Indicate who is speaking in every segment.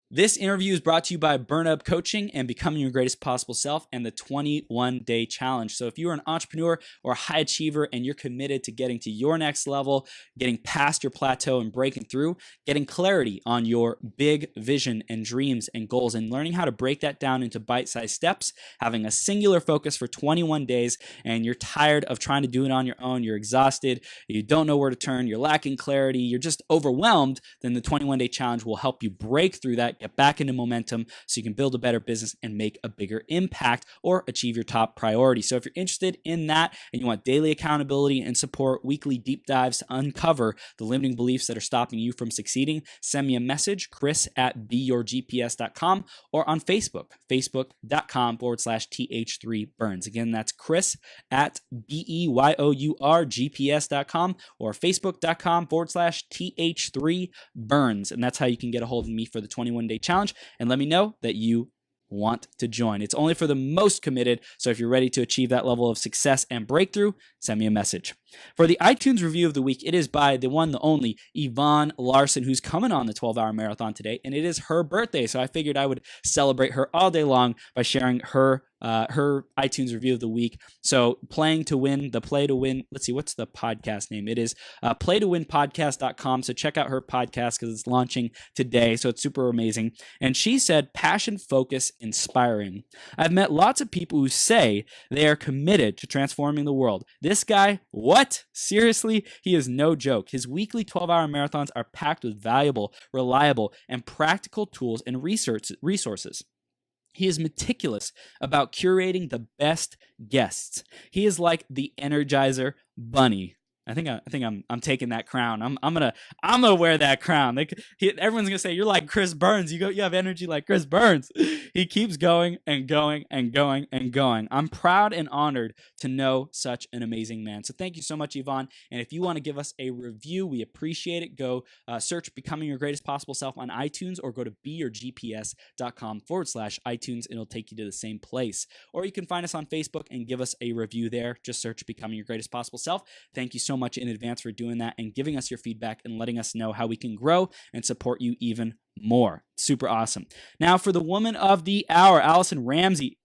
Speaker 1: This interview is brought to you by Burn Up Coaching and Becoming Your Greatest Possible Self and the 21-Day Challenge. So if you're an entrepreneur or a high achiever and you're committed to getting to your next level, getting past your plateau and breaking through, getting clarity on your big vision and dreams and goals, and learning how to break that down into bite-sized steps, having a singular focus for 21 days, and you're tired of trying to do it on your own, you're exhausted, you don't know where to turn, you're lacking clarity, you're just overwhelmed, then the 21-Day Challenge will help you break through that, get back into momentum so you can build a better business and make a bigger impact or achieve your top priority. So if you're interested in that and you want daily accountability and support, weekly deep dives to uncover the limiting beliefs that are stopping you from succeeding, send me a message, chris@beyourgps.com, or on Facebook, facebook.com/th3burns. Again, that's chris@beyourgps.com or facebook.com/th3burns. And that's how you can get a hold of me for the 21-Day Challenge and let me know that you want to join. It's only for the most committed, so if you're ready to achieve that level of success and breakthrough, send me a message. For the iTunes review of the week, it is by the one, the only, Yvonne Larson, who's coming on the 12-hour marathon today, and it is her birthday, so I figured I would celebrate her all day long by sharing her iTunes review of the week. So playing to win, the play to win, let's see, what's the podcast name? It is playtowinpodcast.com. So check out her podcast because it's launching today. So it's super amazing. And she said, passion, focus, inspiring. I've met lots of people who say they are committed to transforming the world. This guy, what? Seriously? He is no joke. His weekly 12-hour marathons are packed with valuable, reliable, and practical tools and resources. He is meticulous about curating the best guests. He is like the Energizer Bunny. I think I'm taking that crown. I'm gonna wear that crown. Everyone's gonna say you're like Chris Burns. You have energy like Chris Burns. He keeps going and going and going and going. I'm proud and honored to know such an amazing man. So thank you so much, Yvonne. And if you want to give us a review, we appreciate it. Go search Becoming Your Greatest Possible Self on iTunes or go to beyourgps.com/iTunes. It'll take you to the same place. Or you can find us on Facebook and give us a review there. Just search Becoming Your Greatest Possible Self. Thank you so much in advance for doing that and giving us your feedback and letting us know how we can grow and support you even more. Super awesome. Now for the woman of the hour, Allison Ramsey,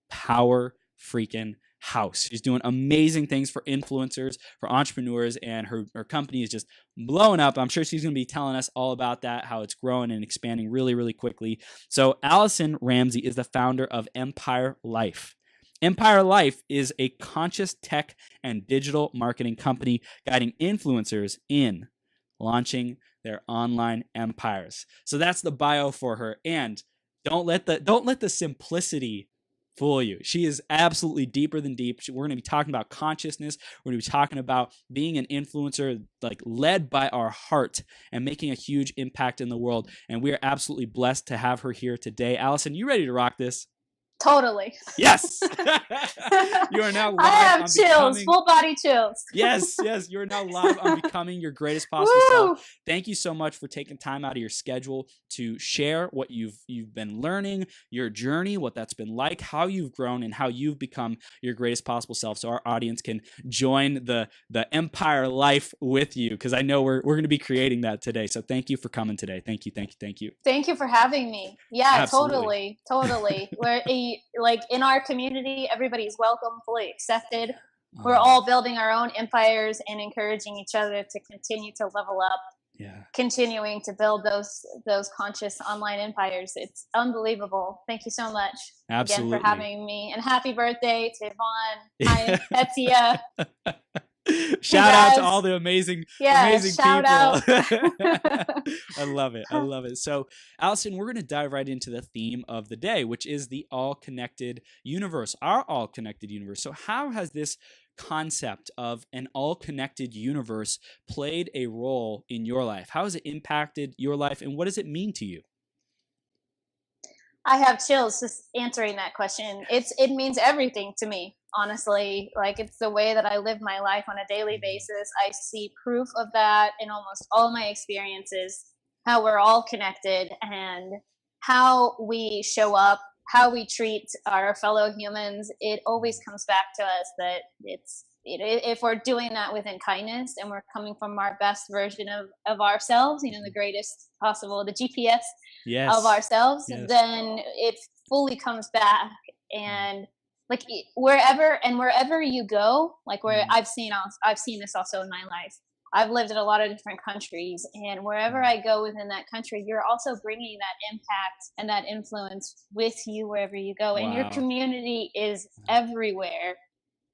Speaker 1: power freaking house. She's doing amazing things for influencers, for entrepreneurs, and her company is just blowing up. I'm sure she's going to be telling us all about that, how it's growing and expanding really, really quickly. So Allison Ramsey is the founder of Empire Life. Empire Life is a conscious tech and digital marketing company guiding influencers in launching their online empires. So that's the bio for her. And don't let the simplicity fool you. She is absolutely deeper than deep. We're going to be talking about consciousness. We're going to be talking about being an influencer, like led by our heart and making a huge impact in the world. And we are absolutely blessed to have her here today. Allison, you ready to rock this?
Speaker 2: Totally.
Speaker 1: Yes. You are now live.
Speaker 2: I have chills, full body chills.
Speaker 1: Yes. You are now live on Becoming Your Greatest Possible Self. Thank you so much for taking time out of your schedule to share what you've been learning, your journey, what that's been like, how you've grown, and how you've become your greatest possible self. So our audience can join the Empire Life with you, because I know we're going to be creating that today. So thank you for coming today. Thank you.
Speaker 2: Thank you for having me. Yeah,
Speaker 1: Absolutely.
Speaker 2: totally. Like in our community, everybody's welcome, fully accepted. We're all building our own empires and encouraging each other to continue to level up. Yeah. Continuing to build those conscious online empires. It's unbelievable. Thank you so much again for having me. And happy birthday to Yvonne. Hi, Etia.
Speaker 1: Shout out to all the amazing people.
Speaker 2: Out.
Speaker 1: I love it. So, Allison, we're going to dive right into the theme of the day, which is the all-connected universe, our all-connected universe. So how has this concept of an all-connected universe played a role in your life? How has it impacted your life, and what does it mean to you?
Speaker 2: I have chills just answering that question. It means everything to me, honestly. Like, it's the way that I live my life on a daily basis. I see proof of that in almost all my experiences, how we're all connected and how we show up, how we treat our fellow humans. It always comes back to us that if we're doing that within kindness and we're coming from our best version of ourselves, the greatest possible, the GPS of ourselves, then it fully comes back. And like wherever you go, like where I've seen this also in my life. I've lived in a lot of different countries, and wherever I go within that country, you're also bringing that impact and that influence with you wherever you go. And your community is everywhere.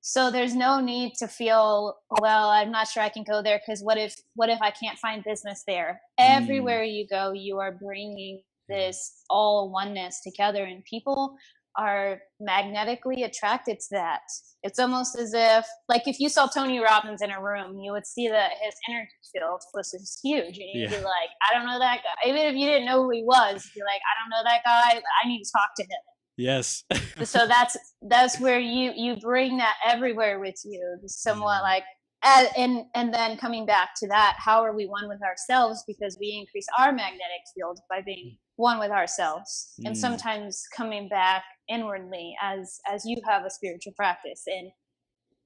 Speaker 2: So there's no need to feel, well, I'm not sure I can go there because what if I can't find business there? Everywhere you go, you are bringing this all oneness together, and people are magnetically attracted to that. It's almost as if, like, if you saw Tony Robbins in a room, you would see that his energy field was huge, and you'd be like, I don't know that guy. Even if you didn't know who he was, you'd be like, I don't know that guy. I need to talk to him.
Speaker 1: Yes.
Speaker 2: So that's where you bring that everywhere with you, somewhat like, and then coming back to that, how are we one with ourselves? Because we increase our magnetic field by being one with ourselves, and sometimes coming back inwardly as you have a spiritual practice. And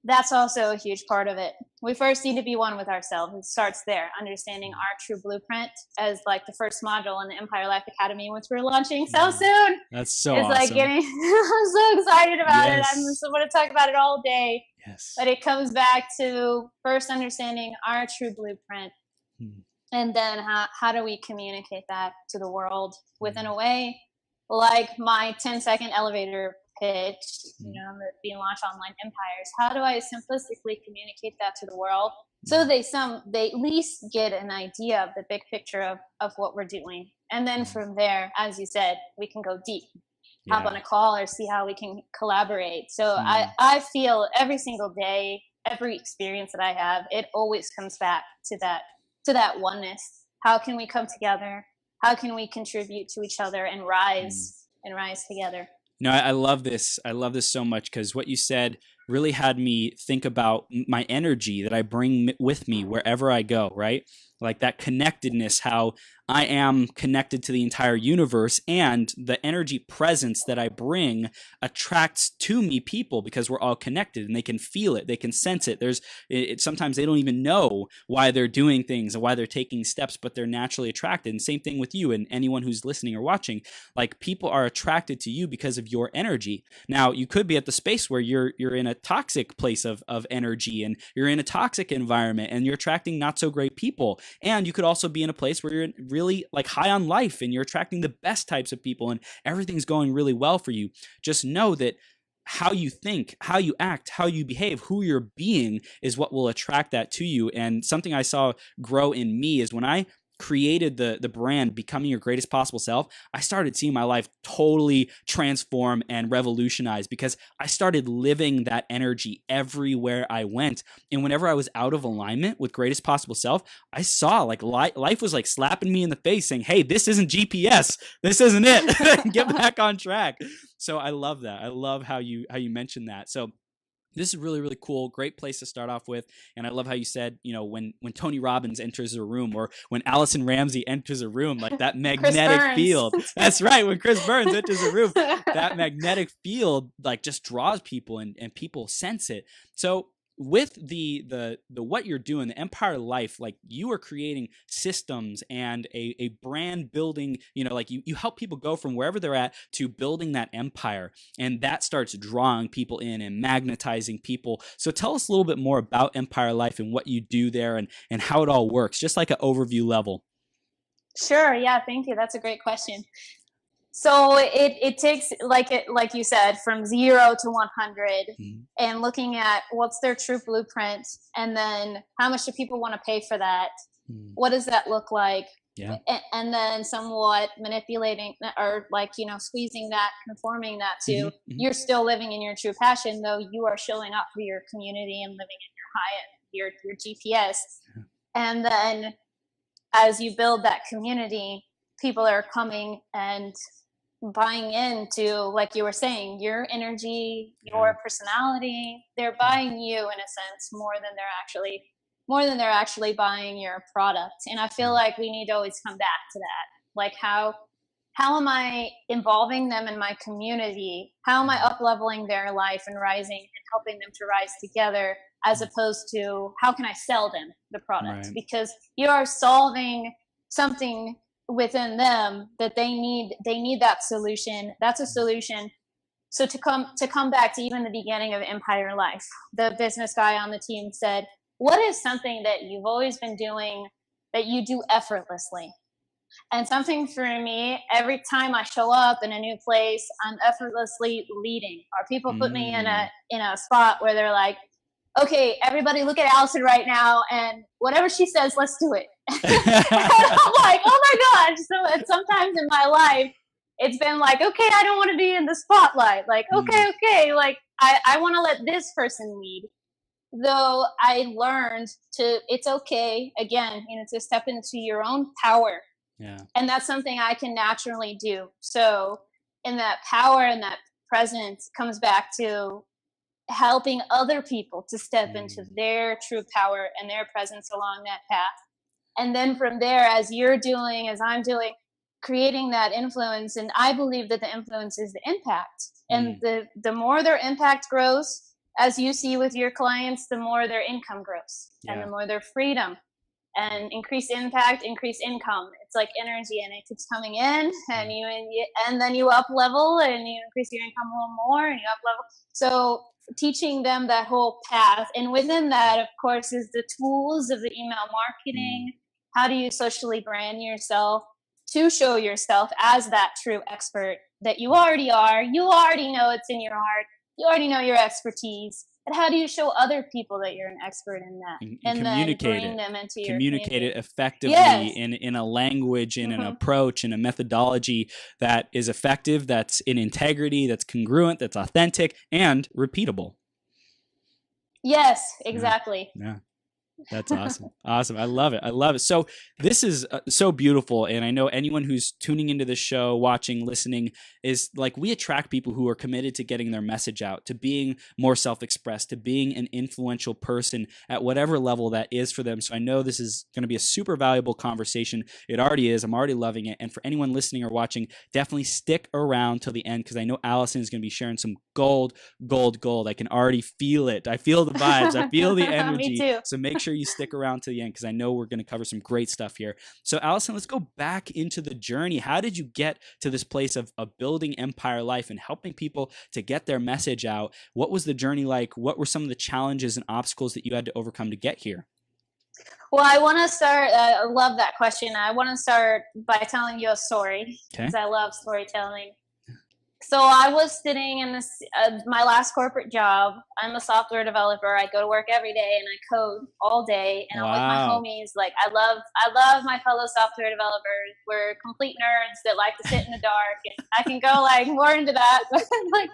Speaker 2: that's also a huge part of it. We first need to be one with ourselves. It starts there, understanding our true blueprint, as like the first module in the Empire Life Academy, which we're launching so soon.
Speaker 1: That's so
Speaker 2: it's
Speaker 1: awesome.
Speaker 2: Like getting, I'm so excited about it. I'm just going to talk about it all day.
Speaker 1: Yes.
Speaker 2: But it comes back to first understanding our true blueprint. And then how do we communicate that to the world within a way like my 10-second elevator pitch, being launched online empires. How do I simplistically communicate that to the world so they at least get an idea of the big picture of what we're doing? And then from there, as you said, we can go deep, hop on a call, or see how we can collaborate. So I feel every single day, every experience that I have, it always comes back to that oneness. How can we come together? How can we contribute to each other and rise together?
Speaker 1: I love this. I love this so much, because what you said really had me think about my energy that I bring with me wherever I go, right? Like that connectedness, how I am connected to the entire universe, and the energy presence that I bring attracts to me people because we're all connected and they can feel it. They can sense it. Sometimes they don't even know why they're doing things and why they're taking steps, but they're naturally attracted. And same thing with you and anyone who's listening or watching. Like, people are attracted to you because of your energy. Now, you could be at the space where you're in a toxic place of energy, and you're in a toxic environment, and you're attracting not so great people. And you could also be in a place where you're really like high on life and you're attracting the best types of people and everything's going really well for you. Just know that how you think, how you act, how you behave, who you're being is what will attract that to you. And something I saw grow in me is when I created the brand Becoming Your Greatest Possible Self, I started seeing my life totally transform and revolutionize, because I started living that energy everywhere I went. And whenever I was out of alignment with Greatest Possible Self, I saw like life was like slapping me in the face saying, hey, this isn't GPS. This isn't it. Get back on track. So I love that. I love how you mentioned that. So this is really, really cool. Great place to start off with. And I love how you said, when Tony Robbins enters a room, or when Allison Ramsey enters a room, like that magnetic field. That's right. When Chris Burns enters a room, that magnetic field like just draws people, and people sense it. So with the what you're doing, the Empire Life, like you are creating systems and a brand building, like you help people go from wherever they're at to building that empire, and that starts drawing people in and magnetizing people. So tell us a little bit more about Empire Life and what you do there, and how it all works, just like an overview level.
Speaker 2: Sure. Yeah. Thank you. That's a great question. So it takes, like you said, from 0 to 100, and looking at what's their true blueprint, and then how much do people want to pay for that? What does that look like?
Speaker 1: Yeah.
Speaker 2: And then somewhat manipulating, or squeezing that, conforming that to you're still living in your true passion, though you are showing up for your community and living in your GPS. And then as you build that community, people are coming and buying into, like you were saying, your energy, your personality. They're buying you in a sense more than they're actually buying your product. And I feel like we need to always come back to that. Like, how am I involving them in my community? How am I upleveling their life and rising and helping them to rise together? as opposed to how can I sell them the product?
Speaker 1: Right.
Speaker 2: Because you are solving something within them that they need that solution. That's a solution. So to come back to even the beginning of Empire Life, the business guy on the team said, what is something that you've always been doing that you do effortlessly? And something for me, every time I show up in a new place, I'm effortlessly leading. Or people put me in a spot where they're like, okay, everybody look at Allison right now, and whatever she says, let's do it. And I'm like, oh my gosh. So sometimes in my life, it's been like, okay, I don't want to be in the spotlight. Like, okay, like I want to let this person lead. Though I learned it's okay, again, to step into your own power.
Speaker 1: Yeah.
Speaker 2: And that's something I can naturally do. So in that power and that presence comes back to helping other people to step into their true power and their presence along that path. And then from there, as you're doing, as I'm doing, creating that influence. And I believe that the influence is the impact. And the more their impact grows, as you see with your clients, the more their income grows and the more their freedom. And increased impact, increased income. It's like energy, and it keeps coming in, and then you up level, and you increase your income a little more, and you up level. So teaching them that whole path, and within that, of course, is the tools of the email marketing. How do you socially brand yourself to show yourself as that true expert that you already are? You already know it's in your heart. You already know your expertise. But how do you show other people that you're an expert in that?
Speaker 1: And communicate
Speaker 2: then bring them into your
Speaker 1: communicate
Speaker 2: community.
Speaker 1: it effectively in a language, in an approach, in a methodology that is effective, that's in integrity, that's congruent, that's authentic, and repeatable.
Speaker 2: Yes, exactly.
Speaker 1: Yeah. That's awesome. Awesome. I love it. So this is so beautiful. And I know anyone who's tuning into this show, watching, listening, is like, we attract people who are committed to getting their message out, to being more self-expressed, to being an influential person at whatever level that is for them. So I know this is going to be a super valuable conversation. It already is. I'm already loving it. And for anyone listening or watching, definitely stick around till the end, because I know Allison is going to be sharing some gold. I can already feel it. I feel the vibes. I feel the energy.
Speaker 2: Me too.
Speaker 1: So make sure you stick around to the end, because I know we're going to cover some great stuff here. So Allison, let's go back into the journey. How did you get to this place of building Empire Life and helping people to get their message out? What was the journey like? What were some of the challenges and obstacles that you had to overcome to get here?
Speaker 2: Well, I want to start, I love that question. I want to start by telling you a story, because I love storytelling. So I was sitting in this my last corporate job. I'm a software developer. I go to work every day and I code all day. And I'm with my homies. Like I love my fellow software developers. We're complete nerds that like to sit in the dark. And I can go like more into that. But like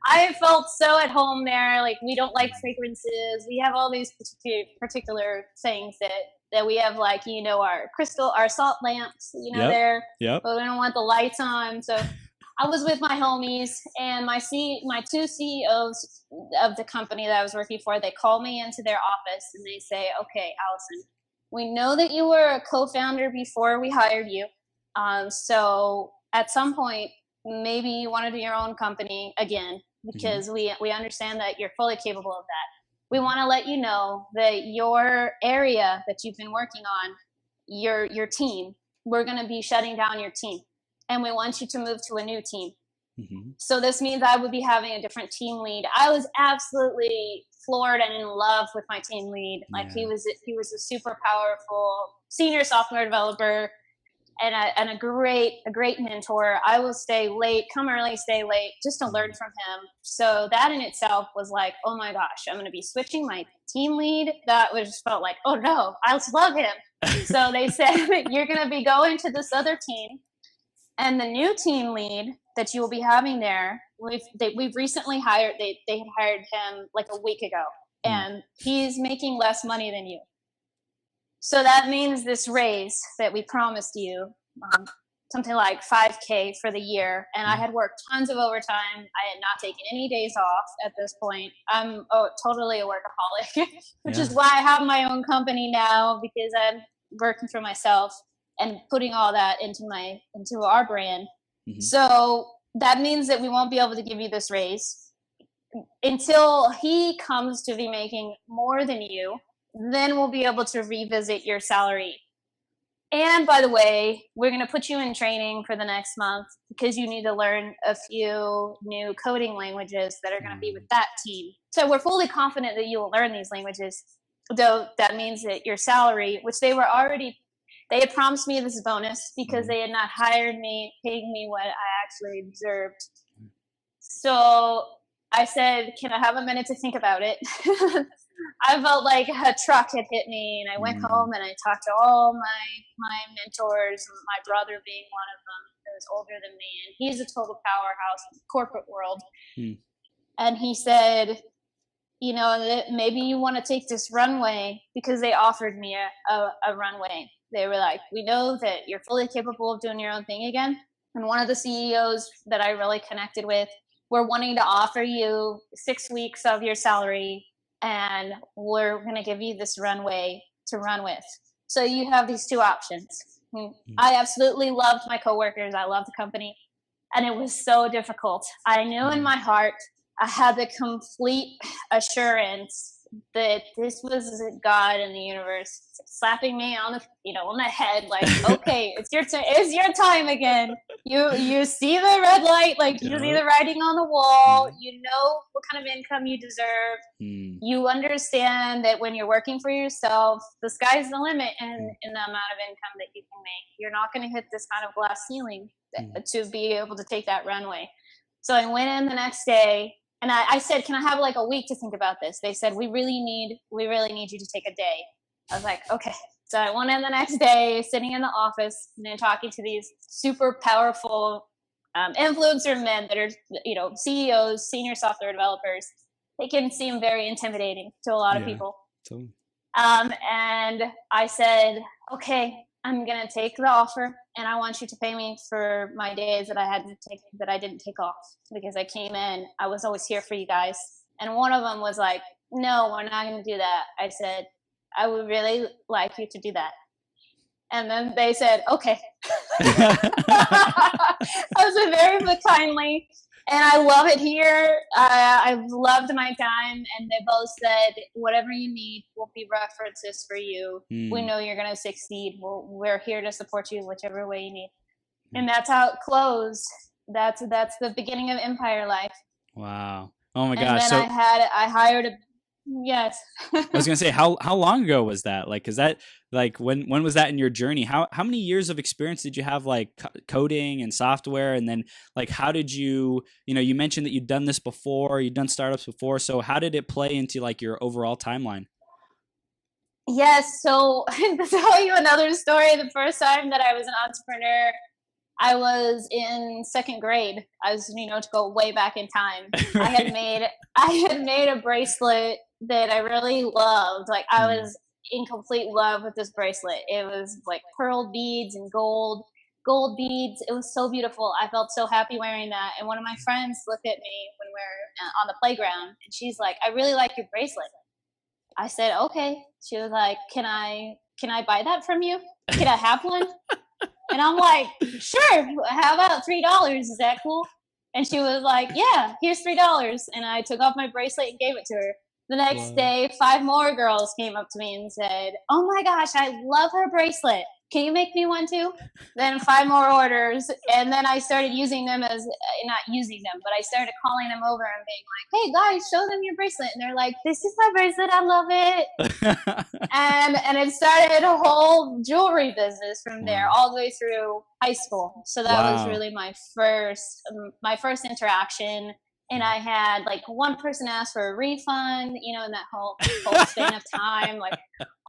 Speaker 2: I felt so at home there. Like we don't like fragrances. We have all these particular things that we have, like, our salt lamps, there.
Speaker 1: Yep.
Speaker 2: But we don't want the lights on. So I was with my homies, and my two CEOs of the company that I was working for, they called me into their office and they say, okay, Allison, we know that you were a co-founder before we hired you. So at some point, maybe you want to do your own company again, because we understand that you're fully capable of that. We want to let you know that your area that you've been working on, your team, we're going to be shutting down your team. And we want you to move to a new team. So this means I would be having a different team lead. I was absolutely floored and in love with my team lead. Like he was a super powerful senior software developer and a great mentor. I will stay late, come early, stay late, just to learn from him. So that in itself was like, oh my gosh, I'm going to be switching my team lead. That just felt like, oh no, I just love him. So they said, you're going to be going to this other team. And the new team lead that you will be having there, we've recently hired, they had hired him like a week ago, and he's making less money than you. So that means this raise that we promised you, something like $5,000 for the year. And I had worked tons of overtime. I had not taken any days off at this point. I'm totally a workaholic, which is why I have my own company now, because I'm working for myself and putting all that into our brand. So that means that we won't be able to give you this raise. until he comes to be making more than you, then we'll be able to revisit your salary. And by the way, we're going to put you in training for the next month because you need to learn a few new coding languages that are going to be with that team. So we're fully confident that you will learn these languages, though that means that your salary, which they had promised me this bonus because they had not hired me, paying me what I actually deserved. So I said, can I have a minute to think about it? I felt like a truck had hit me, and I went home and I talked to all my mentors, my brother being one of them, who was older than me, and he's a total powerhouse in the corporate world. And he said, maybe you want to take this runway, because they offered me a runway. They were like, we know that you're fully capable of doing your own thing again. And one of the CEOs that I really connected with were wanting to offer you 6 weeks of your salary, and we're going to give you this runway to run with. So you have these two options. I absolutely loved my coworkers. I loved the company. And it was so difficult. I knew in my heart, I had the complete assurance that this was God in the universe slapping me on the head, like, okay, it's your time again. You see the red light, like you see the writing on the wall. You know what kind of income you deserve. You understand that when you're working for yourself, the sky's the limit in the amount of income that you can make. You're not going to hit this kind of glass ceiling to be able to take that runway. So I went in the next day. And I said, can I have like a week to think about this? They said, we really need you to take a day. I was like, okay. So I went in the next day, sitting in the office and then talking to these super powerful influencer men that are, CEOs, senior software developers. They can seem very intimidating to a lot of people.
Speaker 1: Totally.
Speaker 2: And I said, okay, I'm going to take the offer, and I want you to pay me for my days that I didn't take off, because I came in, I was always here for you guys. And one of them was like, no, we're not going to do that. I said, I would really like you to do that. And then they said, okay. I was very kindly. And I love it here. I've loved my time. And they both said, whatever you need will be references for you. We know you're going to succeed. We're here to support you whichever way you need. And that's how it closed. That's the beginning of Empire Life.
Speaker 1: Wow. Oh my
Speaker 2: And
Speaker 1: gosh.
Speaker 2: then I hired yes.
Speaker 1: I was going to say, how long ago was that? Like, is that like, when was that in your journey? How many years of experience did you have, like coding and software? And then like, how did you mentioned that you'd done this before, you'd done startups before. So how did it play into like your overall timeline?
Speaker 2: Yes. So to tell you another story, the first time that I was an entrepreneur, I was in second grade. I was, to go way back in time. Right. I had made a bracelet that I really loved. Like I was in complete love with this bracelet. It was like pearl beads and gold beads. It was so beautiful. I felt so happy wearing that. And one of my friends looked at me when we were on the playground, and she's like, I really like your bracelet. I said, okay. She was like, can I buy that from you? Can I have one? And I'm like, sure. How about $3? Is that cool? And she was like, yeah, here's $3. And I took off my bracelet and gave it to her. The next day, 5 more girls came up to me and said, oh my gosh, I love her bracelet. Can you make me one too? Then 5 more orders. And then I started using them not using them, but I started calling them over and being like, hey guys, show them your bracelet. And they're like, this is my bracelet. I love it. and it started a whole jewelry business from there all the way through high school. So that was really my first interaction. And I had like one person ask for a refund, in that whole span of time, like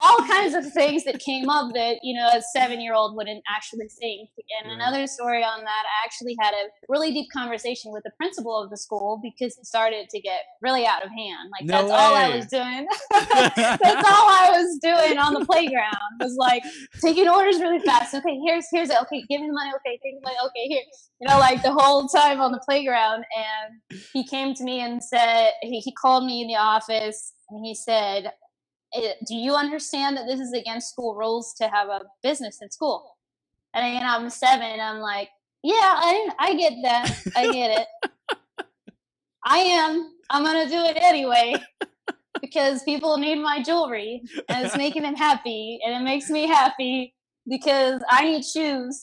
Speaker 2: all kinds of things that came up that, a 7-year-old wouldn't actually think. And another story on that, I actually had a really deep conversation with the principal of the school because it started to get really out of hand. Like that's all I was doing. That's all I was doing on the playground was like taking orders really fast. Okay, here's it. Okay, give me the money. Okay, take the money. Okay, here. Like the whole time on the playground. And he came to me and said, he called me in the office and he said, do you understand that this is against school rules to have a business in school? And I'm 7. I'm like, yeah, I get that. I get it. I'm going to do it anyway because people need my jewelry and it's making them happy and it makes me happy because I need shoes.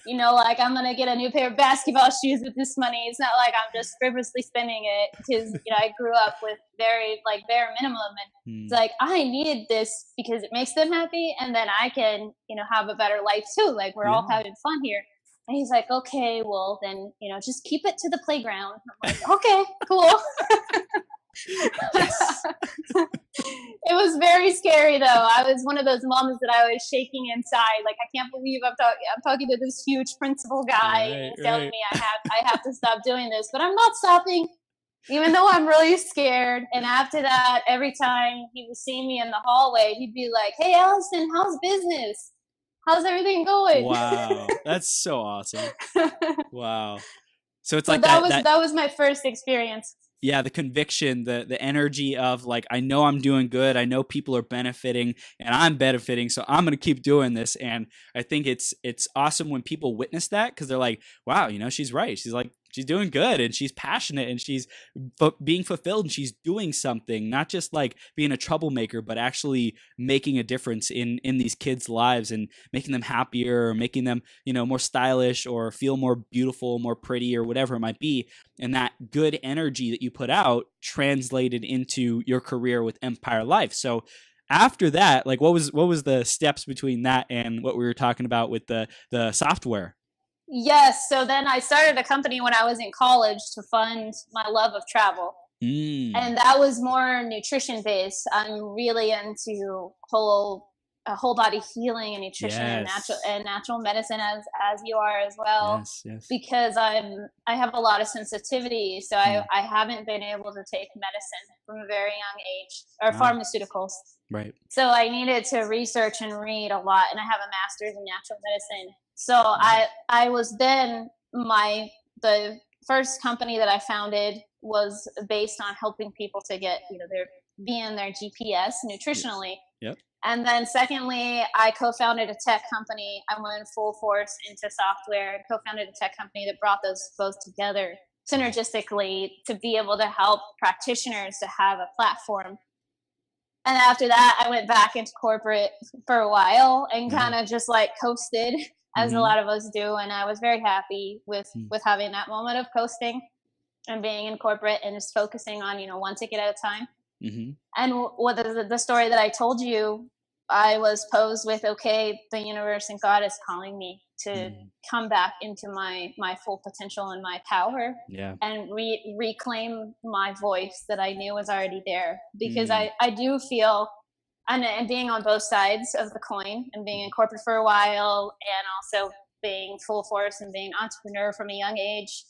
Speaker 2: You know, like I'm going to get a new pair of basketball shoes with this money. It's not like I'm just frivolously spending it because, you know, I grew up with very like bare minimum and it's like, I need this because it makes them happy. And then I can, you know, have a better life too. Like we're all having fun here. And he's like, okay, well then, you know, just keep it to the playground. I'm like, okay, cool. It was very scary though. I was one of those moms that I was shaking inside. Like, I can't believe I'm talking to this huge principal guy and he's telling me I have to stop doing this, but I'm not stopping, even though I'm really scared. And after that, every time he would see me in the hallway, he'd be like, hey, Allison, how's business? How's everything going?
Speaker 1: Wow. That's so awesome. Wow. So it's like
Speaker 2: that was my first experience.
Speaker 1: Yeah, the conviction, the energy of like, I know I'm doing good. I know people are benefiting and I'm benefiting. So I'm going to keep doing this. And I think it's awesome when people witness that because they're like, wow, you know, she's right. She's like, she's doing good and she's passionate and she's being fulfilled and she's doing something, not just like being a troublemaker, but actually making a difference in these kids' lives and making them happier or making them, you know, more stylish or feel more beautiful, more pretty or whatever it might be. And that good energy that you put out translated into your career with Empire Life. So after that, like what was the steps between that and what we were talking about with the software?
Speaker 2: Yes. So then I started a company when I was in college to fund my love of travel. And that was more nutrition based. I'm really into whole body healing and nutrition and natural medicine as you are as well.
Speaker 1: Yes.
Speaker 2: Because I have a lot of sensitivity. So I haven't been able to take medicine from a very young age or pharmaceuticals.
Speaker 1: Right.
Speaker 2: So I needed to research and read a lot, and I have a master's in natural medicine. So I was then the first company that I founded was based on helping people to get, you know, be in their GPS nutritionally.
Speaker 1: Yep.
Speaker 2: And then secondly, I co-founded a tech company. I went full force into software, co-founded a tech company that brought those both together synergistically to be able to help practitioners to have a platform. And after that, I went back into corporate for a while and kind of just like coasted, as a lot of us do. And I was very happy with having that moment of coasting and being in corporate and just focusing on, you know, one ticket at a time. And what the story that I told you, I was posed with, okay, the universe and God is calling me to come back into my full potential and my power and reclaim my voice that I knew was already there. Because I do feel, and being on both sides of the coin and being in corporate for a while and also being full force and being an entrepreneur from a young age,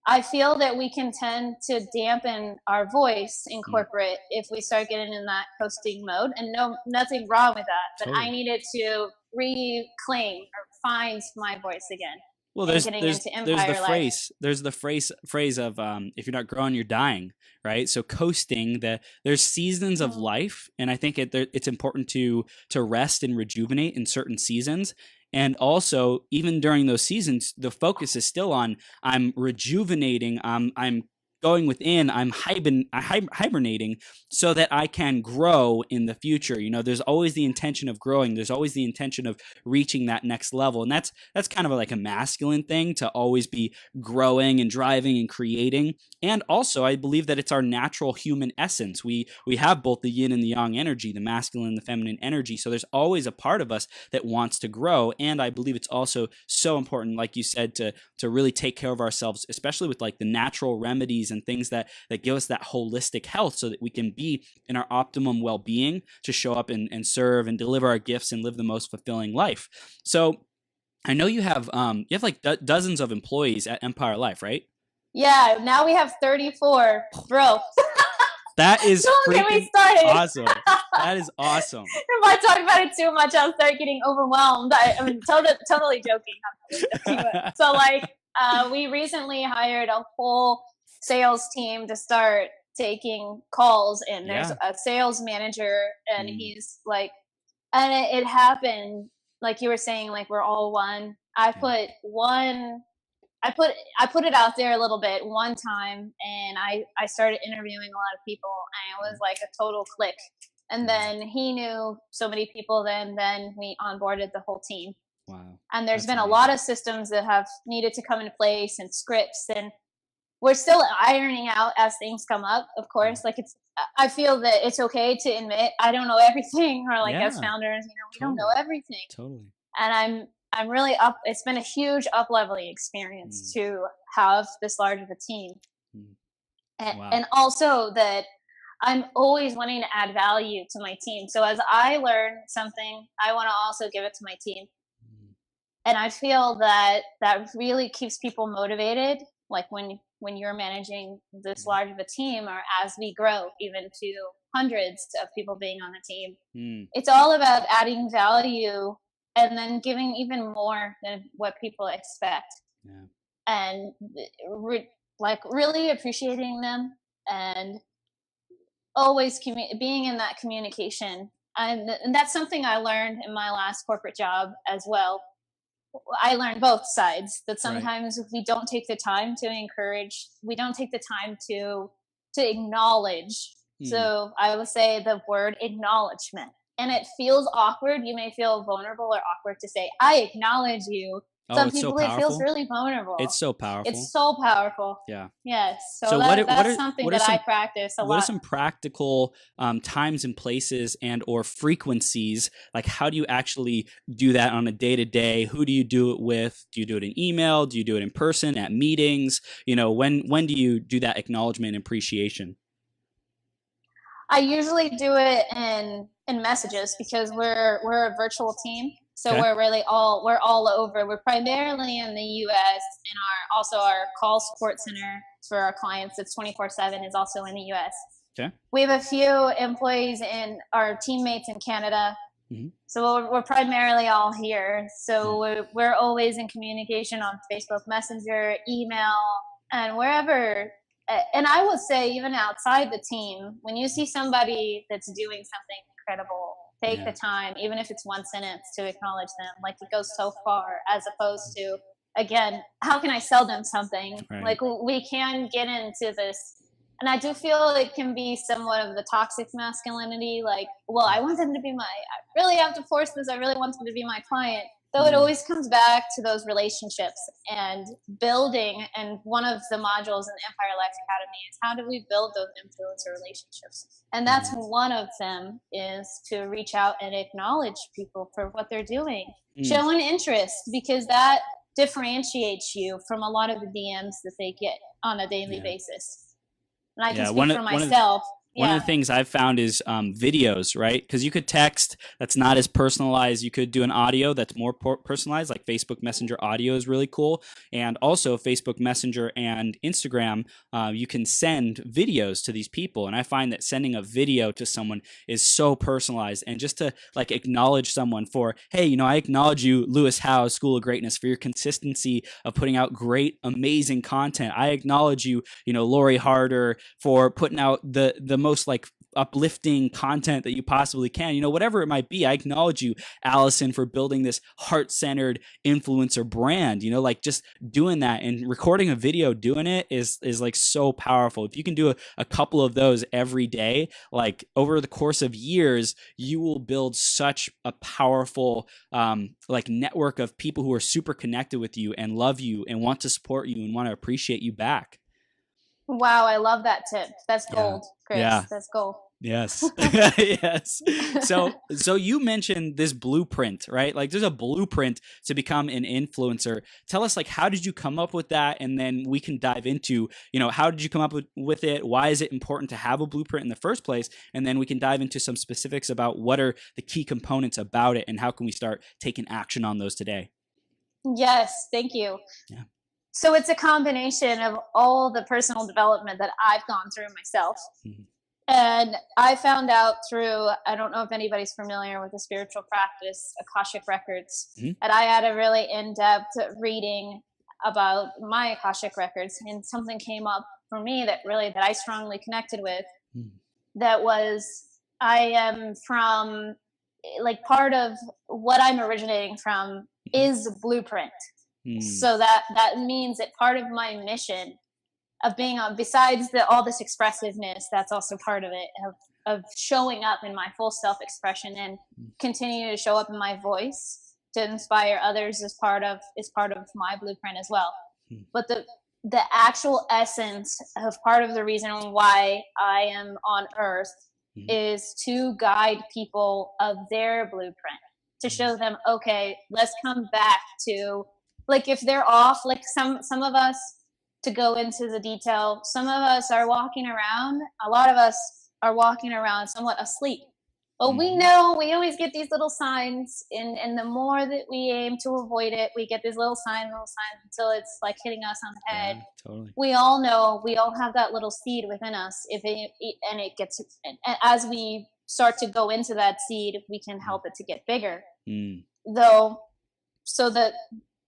Speaker 2: I feel that we can tend to dampen our voice in corporate if we start getting in that coasting mode. And nothing wrong with that, but I needed to reclaim or find my voice again.
Speaker 1: Well, there's the phrase of if you're not growing, you're dying, right? So coasting, there's seasons of life, and I think it's important to rest and rejuvenate in certain seasons. And also, even during those seasons, the focus is still on I'm rejuvenating, I'm going within, I'm hibernating so that I can grow in the future. You know, there's always the intention of growing. There's always the intention of reaching that next level. And that's kind of like a masculine thing, to always be growing and driving and creating. And also, I believe that it's our natural human essence. We have both the yin and the yang energy, the masculine and the feminine energy. So there's always a part of us that wants to grow. And I believe it's also so important, like you said, to really take care of ourselves, especially with like the natural remedies and things that give us that holistic health, so that we can be in our optimum well-being to show up and serve and deliver our gifts and live the most fulfilling life. So I know you have like dozens of employees at Empire Life, right?
Speaker 2: Yeah, now we have 34, bro.
Speaker 1: That is
Speaker 2: freaking
Speaker 1: awesome. That is awesome.
Speaker 2: If I talk about it too much, I'll start getting overwhelmed. I mean, totally joking. So like, we recently hired a whole sales team to start taking calls, and there's a sales manager, and he's like, and it happened like you were saying, like we're all one. I put one I put it out there a little bit one time, and I started interviewing a lot of people, and it was like a total click. And then he knew so many people. Then we onboarded the whole team.
Speaker 1: Wow.
Speaker 2: And there's been a lot of systems that have needed to come into place, and scripts, and we're still ironing out as things come up, of course. Like, I feel that it's okay to admit I don't know everything, or like, as founders, we don't know everything.
Speaker 1: Totally.
Speaker 2: And I'm really up. It's been a huge up leveling experience to have this large of a team. And also that I'm always wanting to add value to my team. So as I learn something, I want to also give it to my team. And I feel that really keeps people motivated. Like when you're managing this large of a team, or as we grow even to hundreds of people being on the team, it's all about adding value and then giving even more than what people expect. And really appreciating them, and always being in that communication. And that's something I learned in my last corporate job as well. I learned both sides, that sometimes we don't take the time to encourage, we don't take the time to acknowledge. So I would say the word acknowledgement, and it feels awkward. You may feel vulnerable or awkward to say, I acknowledge you. Some people, it feels really vulnerable.
Speaker 1: It's so powerful.
Speaker 2: It's so powerful.
Speaker 1: Yeah.
Speaker 2: Yes. So that's something that I practice a lot.
Speaker 1: What are some practical times and places and or frequencies? Like, how do you actually do that on a day-to-day? Who do you do it with? Do you do it in email? Do you do it in person at meetings? When do you do that acknowledgement and appreciation?
Speaker 2: I usually do it in messages, because we're a virtual team. So we're all over. We're primarily in the US, and our call support center for our clients that's 24/7 is also in the US. Okay. We have a few employees in our teammates in Canada. So we're primarily all here. So we're always in communication on Facebook Messenger, email, and wherever. And I would say, even outside the team, when you see somebody that's doing something incredible, take the time, even if it's one sentence, to acknowledge them. Like, it goes so far, as opposed to, again, how can I sell them something? Like, we can get into this, and I do feel it can be somewhat of the toxic masculinity. Like, well, I really have to force this. I really want them to be my client. So it always comes back to those relationships and building. And one of the modules in the Empire Life Academy is, how do we build those influencer relationships? And that's one of them, is to reach out and acknowledge people for what they're doing. Show an interest, because that differentiates you from a lot of the DMs that they get on a daily basis. And I can speak for myself.
Speaker 1: One of the things I've found is videos, right? Because you could text that's not as personalized. You could do an audio that's more personalized, like Facebook Messenger audio is really cool. And also Facebook Messenger and Instagram, you can send videos to these people. And I find that sending a video to someone is so personalized. And just to like acknowledge someone for, hey, I acknowledge you, Lewis Howe, School of Greatness, for your consistency of putting out great, amazing content. I acknowledge you, Lori Harder, for putting out the most like uplifting content that you possibly can, whatever it might be. I acknowledge you, Allison, for building this heart-centered influencer brand. Like, just doing that and recording a video doing it is like so powerful. If you can do a couple of those every day, like over the course of years, you will build such a powerful like network of people who are super connected with you and love you and want to support you and want to appreciate you back.
Speaker 2: Wow, I love that tip. That's gold, Chris. Yeah. That's gold.
Speaker 1: Yes. Yes. So you mentioned this blueprint, right? Like, there's a blueprint to become an influencer. Tell us, like, how did you come up with that? And then we can dive into, how did you come up with it? Why is it important to have a blueprint in the first place? And then we can dive into some specifics about what are the key components about it and how can we start taking action on those today?
Speaker 2: Yes. Thank you.
Speaker 1: Yeah.
Speaker 2: So it's a combination of all the personal development that I've gone through myself. And I found out through, I don't know if anybody's familiar with the spiritual practice, Akashic Records. And I had a really in-depth reading about my Akashic Records, and something came up for me that I strongly connected with. That was, I am from, like, part of what I'm originating from is blueprint. So that means that part of my mission of being on, besides all this expressiveness, that's also part of it, of showing up in my full self-expression and continuing to show up in my voice to inspire others is part of my blueprint as well. But the actual essence of part of the reason why I am on earth is to guide people of their blueprint, to show them, okay, let's come back to, like, if they're off, like some of us, to go into the detail, some of us are walking around, a lot of us are walking around somewhat asleep. But we know, we always get these little signs, and the more that we aim to avoid it, we get these little signs until it's like hitting us on the head.
Speaker 1: Yeah, totally.
Speaker 2: We all know, we all have that little seed within us. And as we start to go into that seed, we can help it to get bigger. Though, so that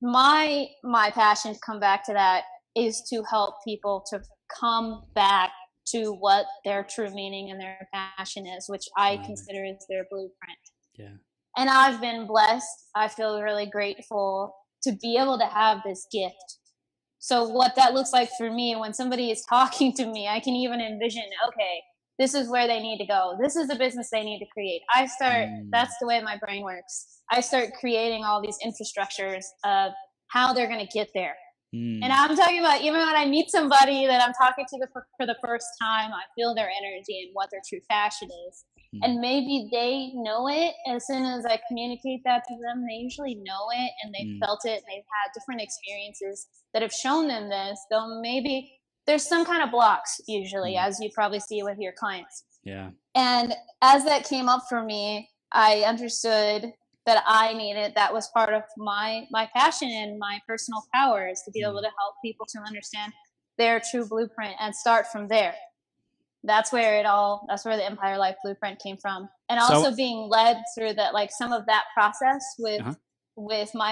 Speaker 2: my passion, to come back to that, is to help people to come back to what their true meaning and their passion is, which I consider is their blueprint.
Speaker 1: Yeah.
Speaker 2: And I've been blessed. I feel really grateful to be able to have this gift. So what that looks like for me, when somebody is talking to me, I can even envision, okay, this is where they need to go. This is the business they need to create. That's the way my brain works. I start creating all these infrastructures of how they're going to get there. And I'm talking about, even when I meet somebody that I'm talking to for the first time, I feel their energy and what their true passion is. And maybe they know it as soon as I communicate that to them. They usually know it, and they've felt it, and they've had different experiences that have shown them this. Though maybe there's some kind of blocks, usually, as you probably see with your clients.
Speaker 1: Yeah.
Speaker 2: And as that came up for me, I understood that I needed, that was part of my passion and my personal powers, to be able to help people to understand their true blueprint and start from there. That's where the Empire Life Blueprint came from. And also being led through that, like some of that process with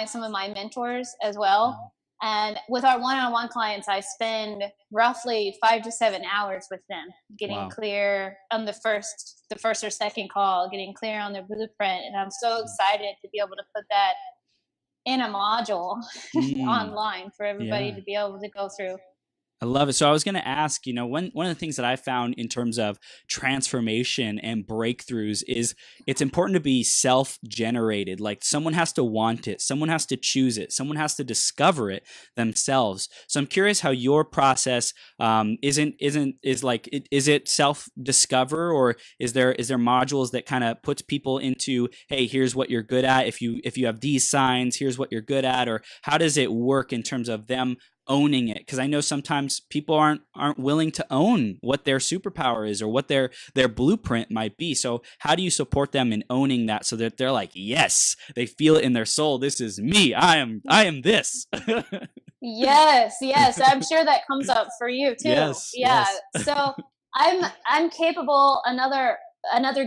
Speaker 2: some of my mentors as well. And with our one-on-one clients, I spend roughly 5 to 7 hours with them, getting clear on the first or second call, getting clear on their blueprint. And I'm so excited to be able to put that in a module online for everybody to be able to go through.
Speaker 1: I love it. So I was going to ask, one of the things that I found in terms of transformation and breakthroughs is it's important to be self-generated. Like someone has to want it. Someone has to choose it. Someone has to discover it themselves. So I'm curious how your process is it self-discover, or is there modules that kind of puts people into, hey, here's what you're good at. If you have these signs, here's what you're good at, or how does it work in terms of them owning it? Because I know sometimes people aren't willing to own what their superpower is or what their blueprint might be. So how do you support them in owning that, so that they're like, yes, they feel it in their soul, this is me, I am this.
Speaker 2: Yes, I'm sure that comes up for you too.
Speaker 1: Yes.
Speaker 2: So I'm capable, another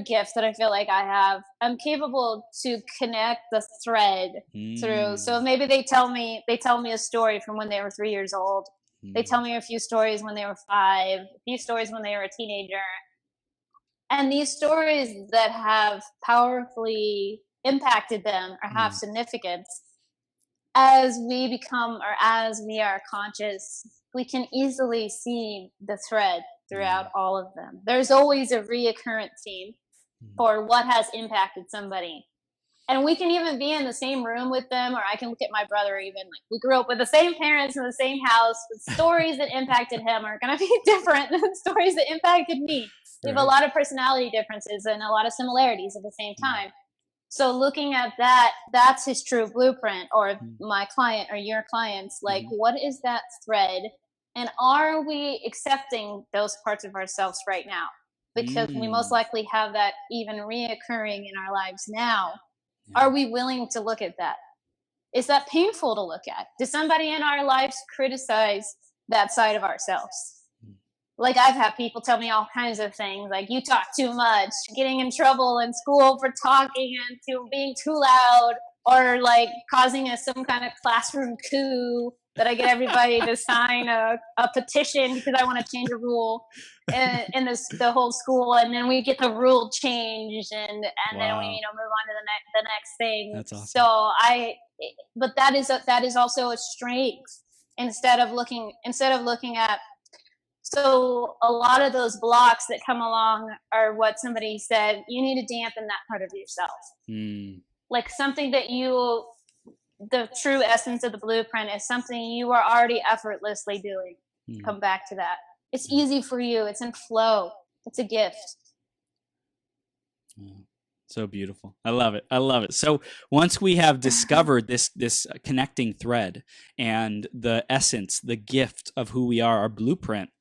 Speaker 2: gift that I feel like I have, I'm capable to connect the thread through. So maybe they tell me a story from when they were 3 years old. They tell me a few stories when they were 5, a few stories when they were a teenager. And these stories that have powerfully impacted them or have significance, as we become, or as we are conscious, we can easily see the thread throughout all of them. There's always a reoccurrent theme for what has impacted somebody. And we can even be in the same room with them, or I can look at my brother, even like we grew up with the same parents in the same house, but stories that impacted him are going to be different than stories that impacted me. We have a lot of personality differences and a lot of similarities at the same time. So looking at that, that's his true blueprint, or my client or your clients, like what is that thread? And are we accepting those parts of ourselves right now? Because we most likely have that even reoccurring in our lives now. Are we willing to look at that? Is that painful to look at? Does somebody in our lives criticize that side of ourselves? Like I've had people tell me all kinds of things, like you talk too much, getting in trouble in school for talking and being too loud, or like causing some kind of classroom coup that I get everybody to sign a petition because I want to change a rule in the whole school, and then we get the rule changed, and then we move on to the next thing.
Speaker 1: That's awesome.
Speaker 2: So but that is also a strength, instead of looking at, so a lot of those blocks that come along are what somebody said, you need to dampen that part of yourself. Like something that the true essence of the blueprint is something you are already effortlessly doing. Come back to that. It's easy for you. It's in flow. It's a gift.
Speaker 1: So beautiful. I love it. I love it. So once we have discovered this connecting thread and the essence, the gift of who we are, our blueprint,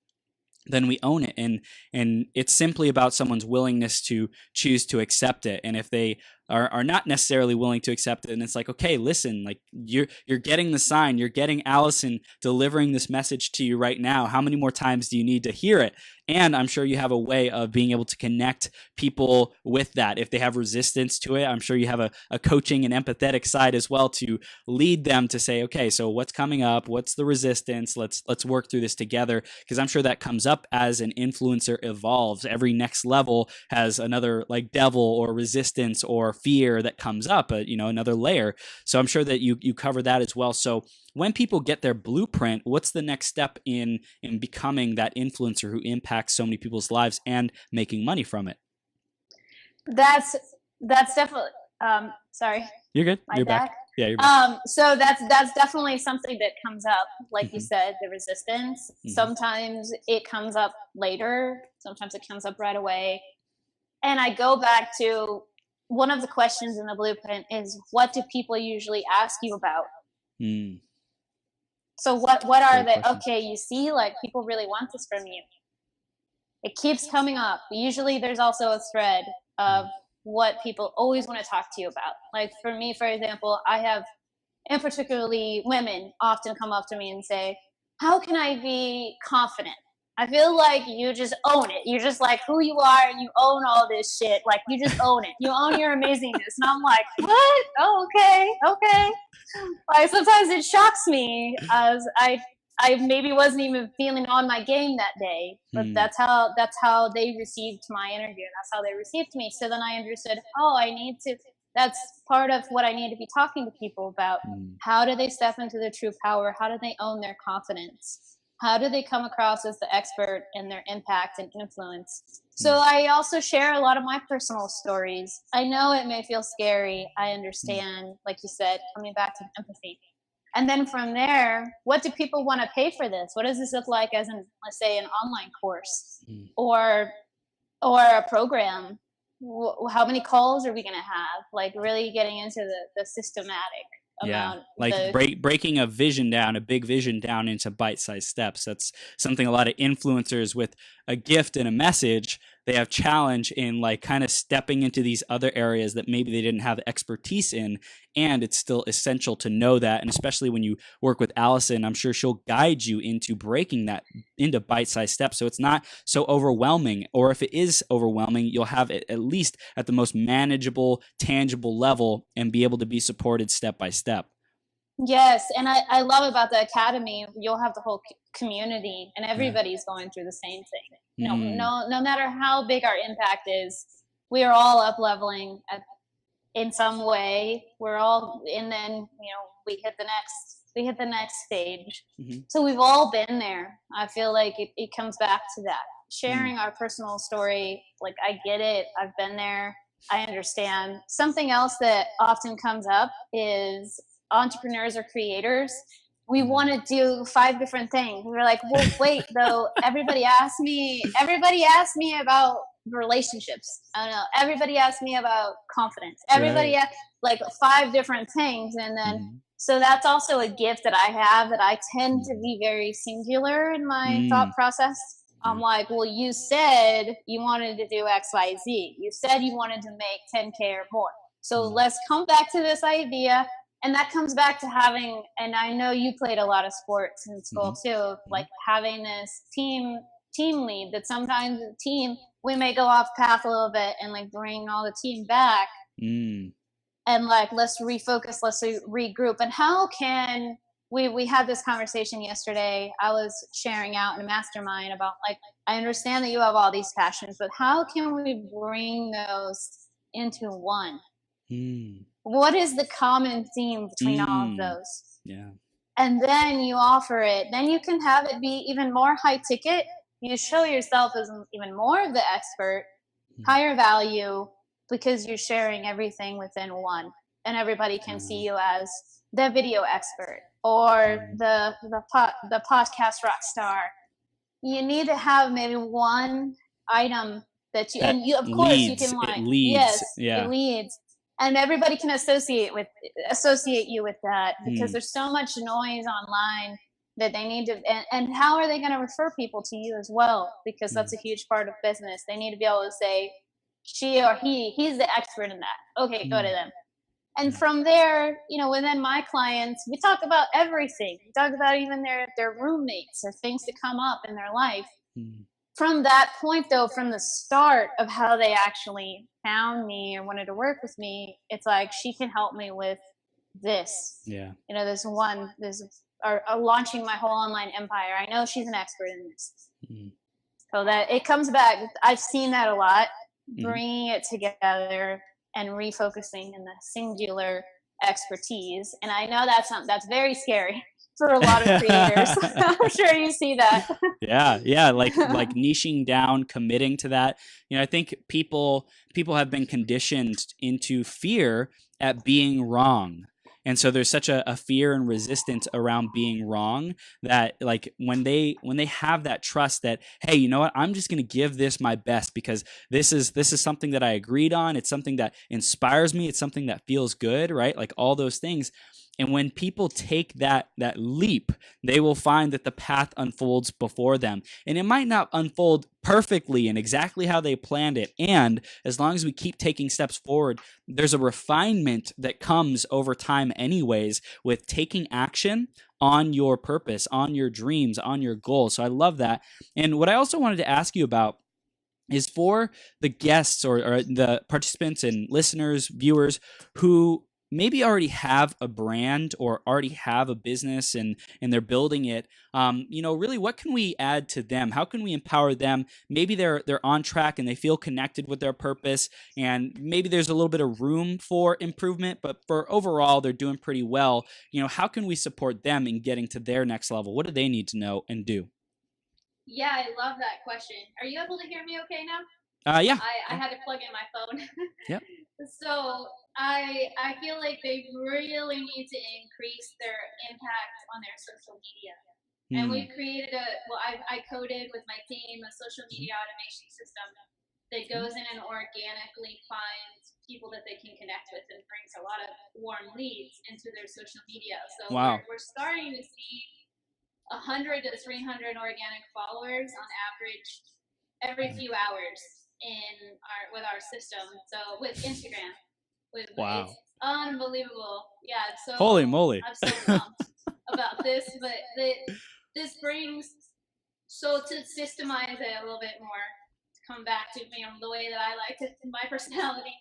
Speaker 1: then we own it. And it's simply about someone's willingness to choose to accept it. And if they are not necessarily willing to accept it, and it's like, okay, listen, like you're getting the sign, you're getting Allison delivering this message to you right now. How many more times do you need to hear it? And I'm sure you have a way of being able to connect people with that. If they have resistance to it, I'm sure you have a coaching and empathetic side as well to lead them to say, okay, so what's coming up? What's the resistance? Let's work through this together. Because I'm sure that comes up as an influencer evolves. Every next level has another like devil or resistance or fear that comes up, another layer. So I'm sure that you cover that as well. So when people get their blueprint, what's the next step in becoming that influencer who impacts so many people's lives and making money from it?
Speaker 2: That's definitely, sorry.
Speaker 1: You're good. You're
Speaker 2: back.
Speaker 1: Back. Yeah, you're back.
Speaker 2: So that's definitely something that comes up. Like you said, the resistance. Sometimes it comes up later. Sometimes it comes up right away. And I go back to one of the questions in the blueprint is, what do people usually ask you about? So what are they? Okay, you see, like people really want this from you. It keeps coming up. Usually there's also a thread of what people always want to talk to you about. Like for me, for example, I have, and particularly women often come up to me and say, how can I be confident? I feel like you just own it. You're just like who you are and you own all this shit. Like you just own it. You own your amazingness. And I'm like, what? Oh, okay. Like sometimes it shocks me as I maybe wasn't even feeling on my game that day, but that's how they received my interview. That's how they received me. So then I understood, that's part of what I need to be talking to people about. How do they step into their true power? How do they own their confidence? How do they come across as the expert in their impact and influence? So I also share a lot of my personal stories. I know it may feel scary. I understand, like you said, coming back to empathy. And then from there, what do people want to pay for this? What does this look like as let's say an online course or a program? How many calls are we going to have? Like really getting into the systematic amount.
Speaker 1: Like breaking a big vision down into bite-sized steps. That's something a lot of influencers with a gift and a message, they have challenge in like kind of stepping into these other areas that maybe they didn't have expertise in. And it's still essential to know that. And especially when you work with Allison, I'm sure she'll guide you into breaking that into bite-sized steps. So it's not so overwhelming, or if it is overwhelming, you'll have it at least at the most manageable, tangible level and be able to be supported step by step.
Speaker 2: Yes. And I love about the academy, you'll have the whole community and everybody's going through the same thing. No matter how big our impact is, we are all up leveling in some way. We're all, and then, we hit the next stage. So we've all been there. I feel like it comes back to that. Sharing our personal story. Like, I get it. I've been there. I understand. Something else that often comes up is entrepreneurs or creators. We want to do 5 different things. We're like, well, wait, though. Everybody asked me about relationships. I don't know. Everybody asked me about confidence. Everybody asked, like 5 different things. And then, so that's also a gift that I have, that I tend to be very singular in my thought process. I'm like, well, you said you wanted to do X, Y, Z. You said you wanted to make 10K or more. So let's come back to this idea. And that comes back to having, and I know you played a lot of sports in school too, like having this team lead, that sometimes the team, we may go off path a little bit and like bring all the team back and like, let's refocus, let's regroup. And how can we had this conversation yesterday. I was sharing out in a mastermind about like, I understand that you have all these passions, but how can we bring those into one? what is the common theme between all of those?
Speaker 1: Yeah.
Speaker 2: And then you offer it. Then you can have it be even more high ticket. You show yourself as even more of the expert, higher value, because you're sharing everything within one. And everybody can see you as the video expert or the podcast rock star. You need to have maybe one item that you,
Speaker 1: That
Speaker 2: and you, of course, you
Speaker 1: leads.
Speaker 2: can like,
Speaker 1: It leads.
Speaker 2: yes,
Speaker 1: Yeah.
Speaker 2: it leads. And everybody can associate you with that, because there's so much noise online that they need to, and how are they going to refer people to you as well? Because that's a huge part of business. They need to be able to say, she or he's the expert in that. Okay, go to them. And from there, you know, within my clients, we talk about everything. We talk about even their roommates or things that come up in their life. From that point, though, from the start of how they actually found me or wanted to work with me, it's like, she can help me with this.
Speaker 1: Yeah.
Speaker 2: You know, launching my whole online empire. I know she's an expert in this. So that it comes back. I've seen that a lot, bringing it together and refocusing in the singular expertise. And I know that's very scary for a lot of creators. I'm sure you see that.
Speaker 1: Yeah, like niching down, committing to that. You know, I think people have been conditioned into fear at being wrong. And so there's such a fear and resistance around being wrong that, like, when they have that trust that, hey, you know what, I'm just going to give this my best because this is something that I agreed on. It's something that inspires me. It's something that feels good, right? Like all those things. And when people take that leap, they will find that the path unfolds before them. And it might not unfold perfectly and exactly how they planned it. And as long as we keep taking steps forward, there's a refinement that comes over time anyways with taking action on your purpose, on your dreams, on your goals. So I love that. And what I also wanted to ask you about is for the guests or the participants and listeners, viewers who maybe already have a brand or already have a business and they're building it. You know, really, what can we add to them? How can we empower them? Maybe they're on track and they feel connected with their purpose, and maybe there's a little bit of room for improvement, but for overall, they're doing pretty well. You know, how can we support them in getting to their next level? What do they need to know and do?
Speaker 2: Yeah, I love that question. Are you able to hear me okay now?
Speaker 1: Yeah.
Speaker 2: I had to plug in my phone.
Speaker 1: Yep.
Speaker 2: So I feel like they really need to increase their impact on their social media. And we've created I coded with my team a social media automation system that goes in and organically finds people that they can connect with and brings a lot of warm leads into their social media. So we're starting to see 100 to 300 organic followers on average every few hours with our system. So with Instagram,
Speaker 1: Wow.
Speaker 2: it's unbelievable. Yeah. So
Speaker 1: Holy moly.
Speaker 2: I'm so pumped about this, but this brings, so to systemize it a little bit more, to come back to the way that I like it in my personality.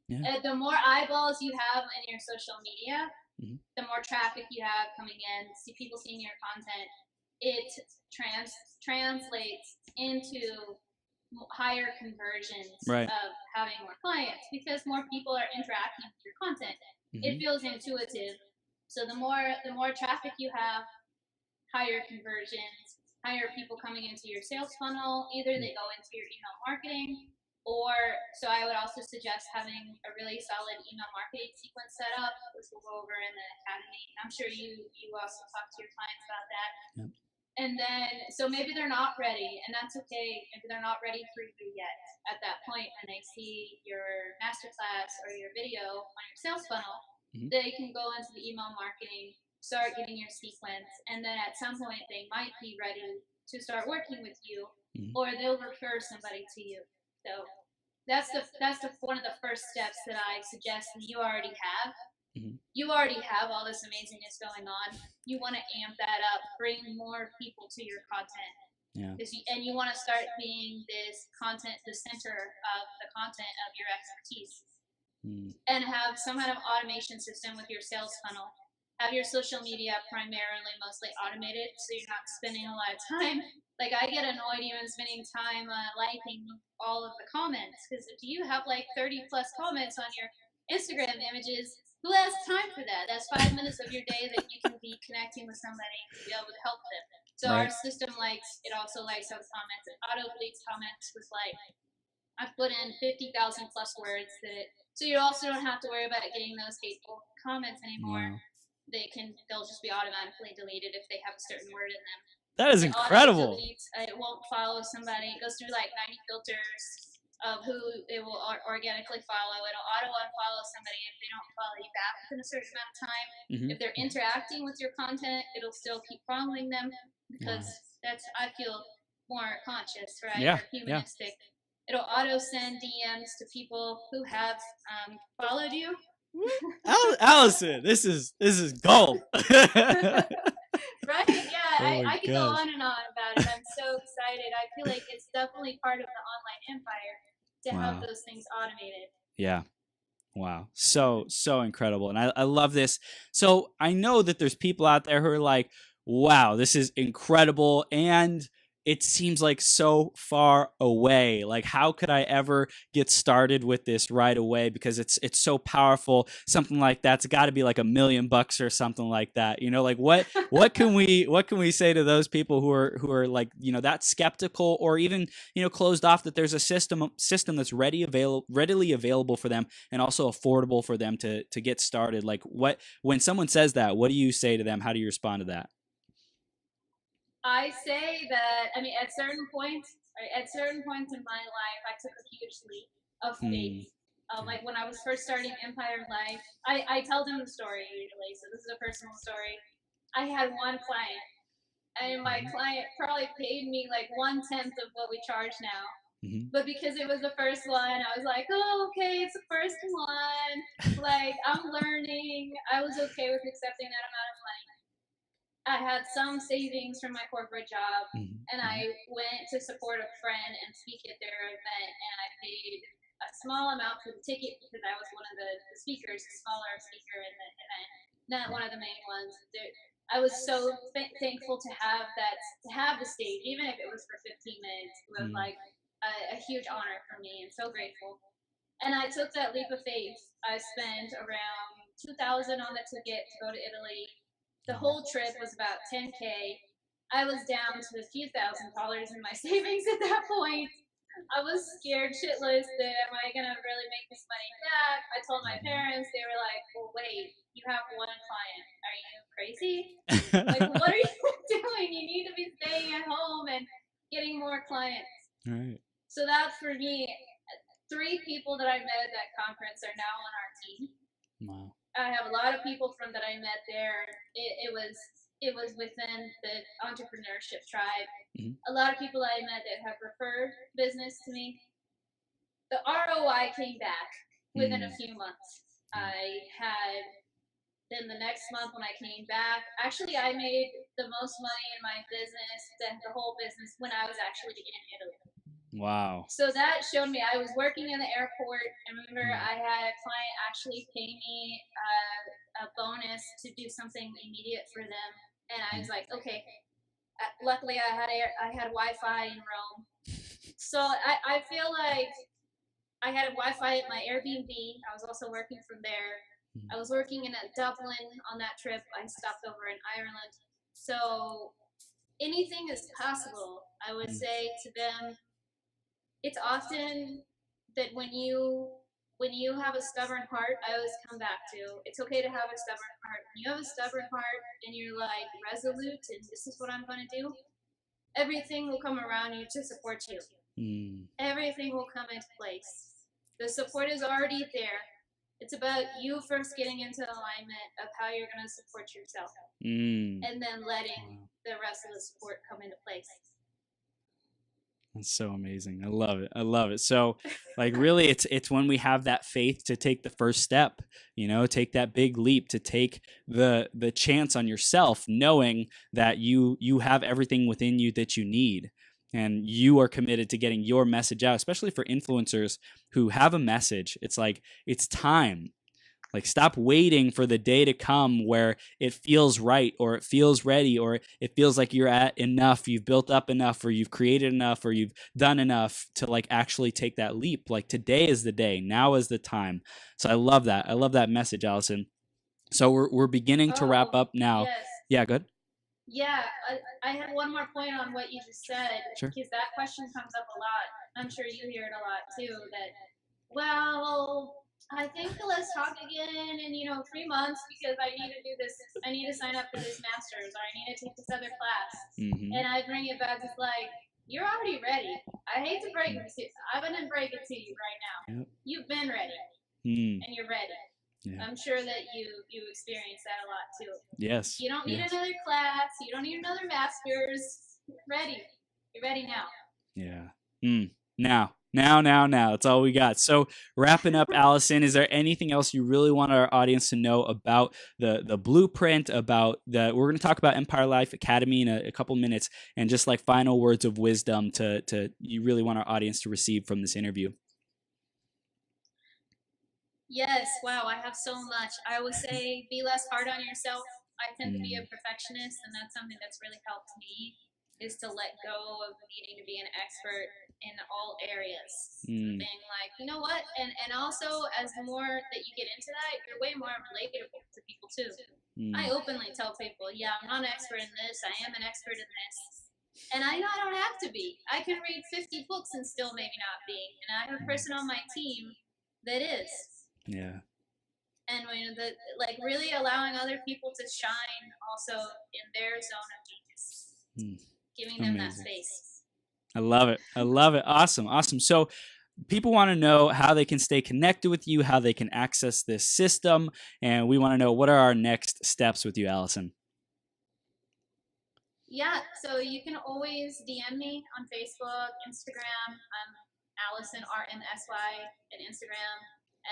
Speaker 2: The more eyeballs you have in your social media, the more traffic you have coming in, people seeing your content, it translates into higher conversions of having more clients, because more people are interacting with your content. It feels intuitive. So the more traffic you have, higher conversions, higher people coming into your sales funnel. Either they go into your email marketing, or so I would also suggest having a really solid email marketing sequence set up, which we'll go over in the academy. I'm sure you also talk to your clients about that. Yep. And then, so maybe they're not ready, and that's okay. Maybe they're not ready for you yet at that point, and they see your masterclass or your video on your sales funnel. They can go into the email marketing, start getting your sequence, and then at some point they might be ready to start working with you, or they'll refer somebody to you. So that's one of the first steps that I suggest that you already have. You already have all this amazingness going on. You want to amp that up, bring more people to your content. Yeah. And you want to start being this content, the center of the content of your expertise. And have some kind of automation system with your sales funnel. Have your social media primarily mostly automated, so you're not spending a lot of time. Like, I get annoyed even spending time liking all of the comments, because if you have like 30 plus comments on your Instagram images, who has time for that? That's 5 minutes of your day that you can be connecting with somebody to be able to help them. So our system also likes those comments. It auto deletes comments with like, I've put in 50,000 plus words so you also don't have to worry about getting those hateful comments anymore. Wow. They'll just be automatically deleted if they have a certain word in them.
Speaker 1: That is incredible.
Speaker 2: It won't follow somebody. It goes through like 90 filters of who it will organically follow. It'll auto unfollow somebody if they don't follow you back within a certain amount of time. Mm-hmm. If they're interacting with your content, it'll still keep following them because I feel more conscious, right?
Speaker 1: Yeah.
Speaker 2: Or humanistic. Yeah. It'll auto send DMs to people who have followed you.
Speaker 1: Allison, this is gold.
Speaker 2: Right? Yeah, I can go on and on about it. I'm so excited. I feel like it's definitely part of the online empire to have those things automated.
Speaker 1: Yeah. Wow. So incredible. And I love this. So I know that there's people out there who are like, wow, this is incredible. And it seems like so far away. Like, how could I ever get started with this right away? Because it's so powerful. Something like that's got to be like $1 million or something like that. You know, like what can we say to those people who are like, you know, that skeptical or even, you know, closed off that there's a system that's readily available for them and also affordable for them to get started. Like, when someone says that, what do you say to them? How do you respond to that?
Speaker 2: I say that, I mean, at certain points in my life, I took a huge leap of faith. Like when I was first starting Empire Life, I tell them the story usually, so this is a personal story. I had one client, and my client probably paid me like 1/10 of what we charge now. Mm-hmm. But because it was the first one, I was like, oh, okay, it's the first one. Like, I'm learning. I was okay with accepting that amount of money. I had some savings from my corporate job, and I went to support a friend and speak at their event, and I paid a small amount for the ticket because I was one of the speakers, a smaller speaker in the event, not one of the main ones. I was so thankful to have the stage, even if it was for 15 minutes. It was like a huge honor for me, and so grateful. And I took that leap of faith. I spent around $2,000 on the ticket to go to Italy. The whole trip was about $10K. I was down to a few $1,000s in my savings at that point. I was scared shitless that am I going to really make this money back? I told my parents, they were like, well, wait, you have one client. Are you crazy? Like, what are you doing? You need to be staying at home and getting more clients. Right. So that for me, 3 people that I met at that conference are now on our team. Wow. I have a lot of people that I met there. It was within the entrepreneurship tribe. Mm-hmm. A lot of people I met that have referred business to me. The ROI came back within a few months. I had then the next month when I came back, actually I made the most money in my business, the whole business, when I was actually in Italy. Wow. So that showed me, I was working in the airport. I remember I had a client actually pay me a bonus to do something immediate for them. And I was like, okay. Luckily I had Wi-Fi in Rome. So I feel like I had Wi-Fi at my Airbnb. I was also working from there. I was working in Dublin on that trip. I stopped over in Ireland. So anything is possible. I would say to them, it's often that when you have a stubborn heart, I always come back to, it's okay to have a stubborn heart. When you have a stubborn heart and you're like resolute and this is what I'm going to do, everything will come around you to support you. Everything will come into place. The support is already there. It's about you first getting into alignment of how you're going to support yourself and then letting the rest of the support come into place.
Speaker 1: That's so amazing. I love it. I love it. So like really it's when we have that faith to take the first step, you know, take that big leap, to take the chance on yourself, knowing that you have everything within you that you need. And you are committed to getting your message out, especially for influencers who have a message. It's like, it's time. Like, stop waiting for the day to come where it feels right or it feels ready or it feels like you're at enough, you've built up enough or you've created enough or you've done enough to like actually take that leap. Like, today is the day. Now is the time. So I love that. I love that message, Allison. So we're beginning to wrap up now.
Speaker 2: Yes.
Speaker 1: Yeah, good.
Speaker 2: Yeah, I have one more point on what you just said,
Speaker 1: Sure.
Speaker 2: because that question comes up a lot. I'm sure you hear it a lot too. That, well, I think let's talk again in 3 months because I need to do this. I need to sign up for this master's, or I need to take this other class. And I bring it back. It's like, you're already ready. I hate to break it to you. I'm gonna break it to you right now. Yep. You've been ready, and you're ready. Yeah. I'm sure that you experience that a lot too.
Speaker 1: Yes.
Speaker 2: You don't need another class. You don't need another master's. You're ready. You're ready now.
Speaker 1: Yeah. Now. That's all we got. So wrapping up, Allison, is there anything else you really want our audience to know about the blueprint, about we're going to talk about Empire Life Academy in a couple minutes, and just like final words of wisdom to you really want our audience to receive from this interview?
Speaker 2: Yes, wow, I have so much. I would say be less hard on yourself. I tend to be a perfectionist, and that's something that's really helped me, is to let go of needing to be an expert in all areas. Being like, you know what? And also, as more that you get into that, you're way more relatable to people too. I openly tell people, yeah, I'm not an expert in this. I am an expert in this. And I know I don't have to be. I can read 50 books and still maybe not be. And I have a person on my team that is. Yeah. And when really allowing other people to shine also in their zone of genius, giving them that space.
Speaker 1: I love it. Awesome. So people want to know how they can stay connected with you, how they can access this system, and we want to know what are our next steps with you, Allison.
Speaker 2: Yeah, so you can always DM me on Facebook, Instagram. I'm Allison RMSY at Instagram.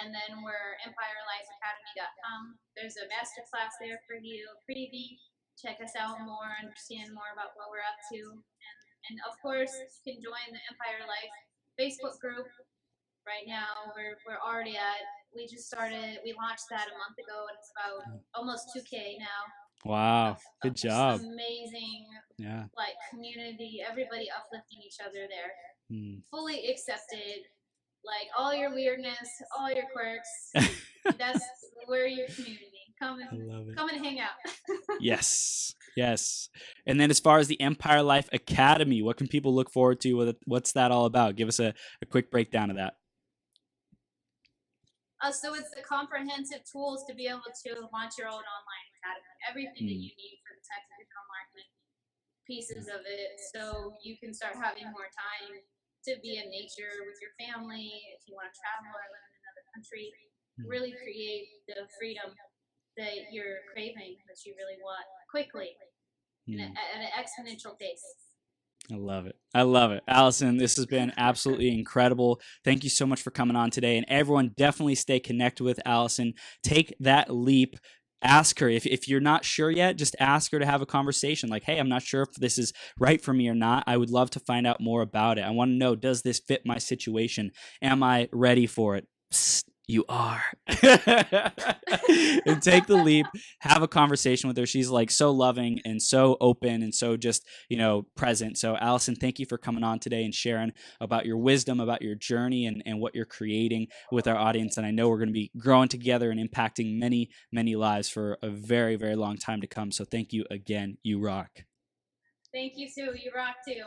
Speaker 2: And then we're empirelifeacademy.com. There's a masterclass there for you, freebie. Check us out more, understand more about what we're up to. And of course, you can join the Empire Life Facebook group. Right now, we're already we launched that a month ago, and it's about almost 2K now.
Speaker 1: Wow, good job.
Speaker 2: Amazing, community, everybody uplifting each other there. Fully accepted. Like all your weirdness, all your quirks, we're your community. Come and hang out.
Speaker 1: Yes. And then as far as the Empire Life Academy, what can people look forward to? What's that all about? Give us a quick breakdown of that.
Speaker 2: So it's the comprehensive tools to be able to launch your own online academy. Everything that you need for the tech and digital marketing pieces of it, so you can start having more time to be in nature with your family, if you want to travel or live in another country, really create the freedom that you're craving, that you really want quickly, at an exponential pace.
Speaker 1: I love it. Allison, this has been absolutely incredible. Thank you so much for coming on today. And everyone, definitely stay connected with Allison. Take that leap. Ask her. If you're not sure yet, just ask her to have a conversation. Like, hey, I'm not sure if this is right for me or not. I would love to find out more about it. I want to know, does this fit my situation? Am I ready for it? Psst, you are. And take the leap. Have a conversation with her. She's like so loving and so open and so just, present. So Allison, thank you for coming on today and sharing about your wisdom, about your journey and what you're creating with our audience. And I know we're going to be growing together and impacting many, many lives for a very, very long time to come. So thank you again. You rock.
Speaker 2: Thank you, Sue. You rock too.